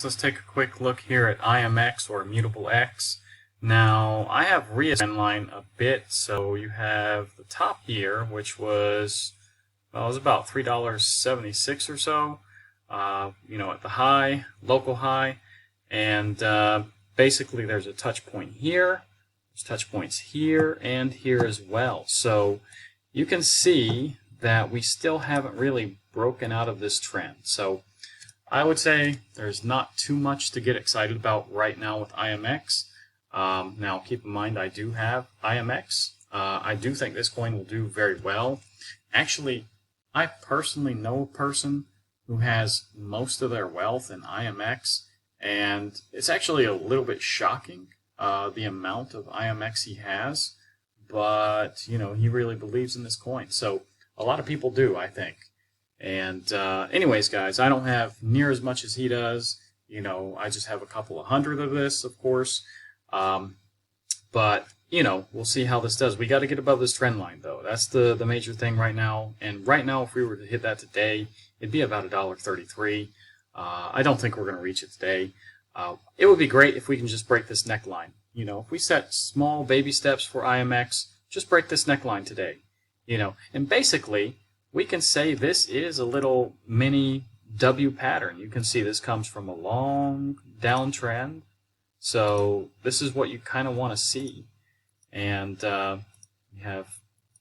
Let's take a quick look here at IMX or Immutable X. Now, I have reassigned line a bit, so you have the top here, which was, well, it was about $3.76 or so, at the high, local high, and basically there's a touch point here, there's touch points here, and here as well. So you can see that we still haven't really broken out of this trend. So I would say there's not too much to get excited about right now with IMX. Now keep in mind I do have IMX. I do think this coin will do very well. Actually, I personally know a person who has most of their wealth in IMX, and it's actually a little bit shocking the amount of IMX he has, but he really believes in this coin. So a lot of people do, I think. And anyways, guys, I don't have near as much as he does. I just have a couple of hundred of this, of course. But we'll see how this does. We got to get above this trend line, though. That's the major thing right now. And right now, if we were to hit that today, it'd be about $1.33. I don't think we're going to reach it today. It would be great if we can just break this neckline. If we set small baby steps for IMX, just break this neckline today. And basically, we can say this is a little mini W pattern. You can see this comes from a long downtrend. So this is what you kind of want to see. And you have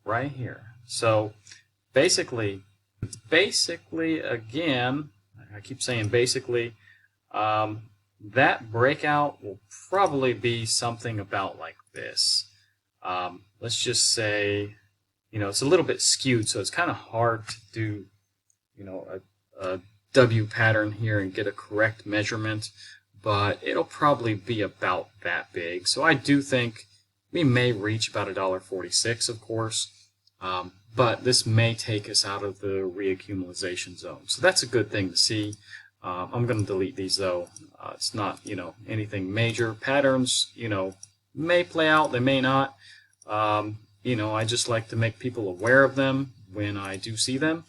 right here. So basically, again, I keep saying basically, that breakout will probably be something about like this. Let's just say, it's a little bit skewed, so it's kind of hard to do, a W pattern here and get a correct measurement, but it'll probably be about that big. So I do think we may reach about $1.46, of course, but this may take us out of the reaccumulation zone. So that's a good thing to see. I'm going to delete these, though. It's not, anything major. Patterns, may play out, they may not. I just like to make people aware of them when I do see them.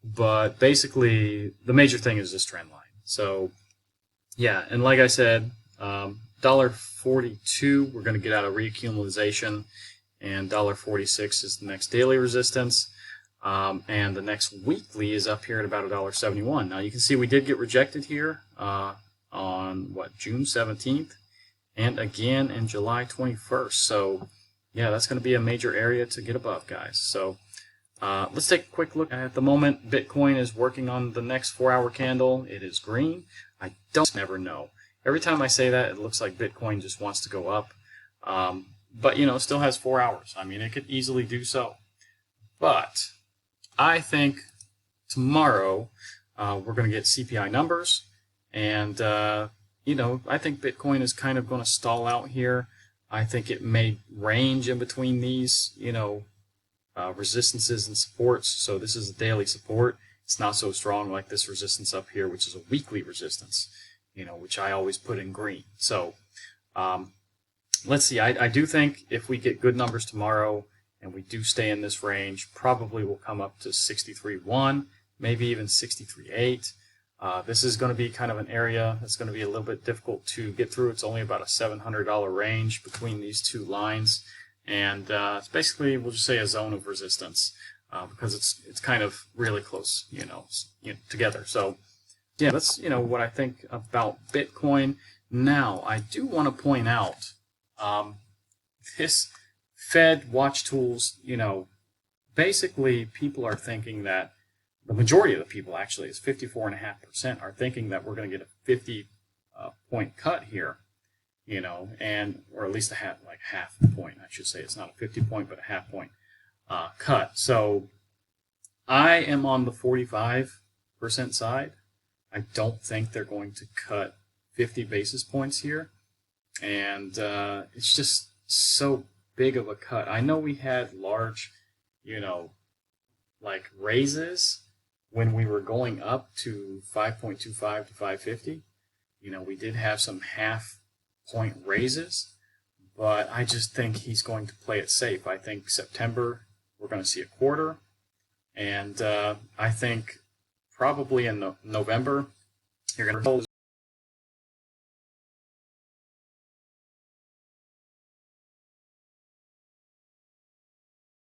But basically, the major thing is this trend line. So, yeah, and like I said, $1.42 we're going to get out of reaccumulation, and $1.46 is the next daily resistance. And the next weekly is up here at about $1.71. Now, you can see we did get rejected here on, June 17th, and again in July 21st. So, yeah, that's going to be a major area to get above, guys. So let's take a quick look. At the moment, Bitcoin is working on the next 4-hour candle. It is green. I don't never know. Every time I say that, it looks like Bitcoin just wants to go up. But, it still has 4 hours. I mean, it could easily do so. But I think tomorrow we're going to get CPI numbers. And, I think Bitcoin is kind of going to stall out here. I think it may range in between these, resistances and supports. So this is a daily support. It's not so strong like this resistance up here, which is a weekly resistance, which I always put in green. So let's see. I do think if we get good numbers tomorrow and we do stay in this range, probably we'll come up to 63.1, maybe even 63.8. This is going to be kind of an area that's going to be a little bit difficult to get through. It's only about a $700 range between these two lines, and it's basically, we'll just say, a zone of resistance because it's kind of really close, together. So, yeah, that's what I think about Bitcoin. Now, I do want to point out this Fed watch tools. Basically, people are thinking that. The majority of the people, actually, is 54.5%, are thinking that we're going to get a 50-point cut here, or at least half a point, I should say. It's not a 50-point, but a half-point cut. So I am on the 45% side. I don't think they're going to cut 50 basis points here, and it's just so big of a cut. I know we had large, raises when we were going up to 5.25 to 550. We did have some half-point raises, but I just think he's going to play it safe. I think September we're going to see a quarter, and I think probably in November you're going to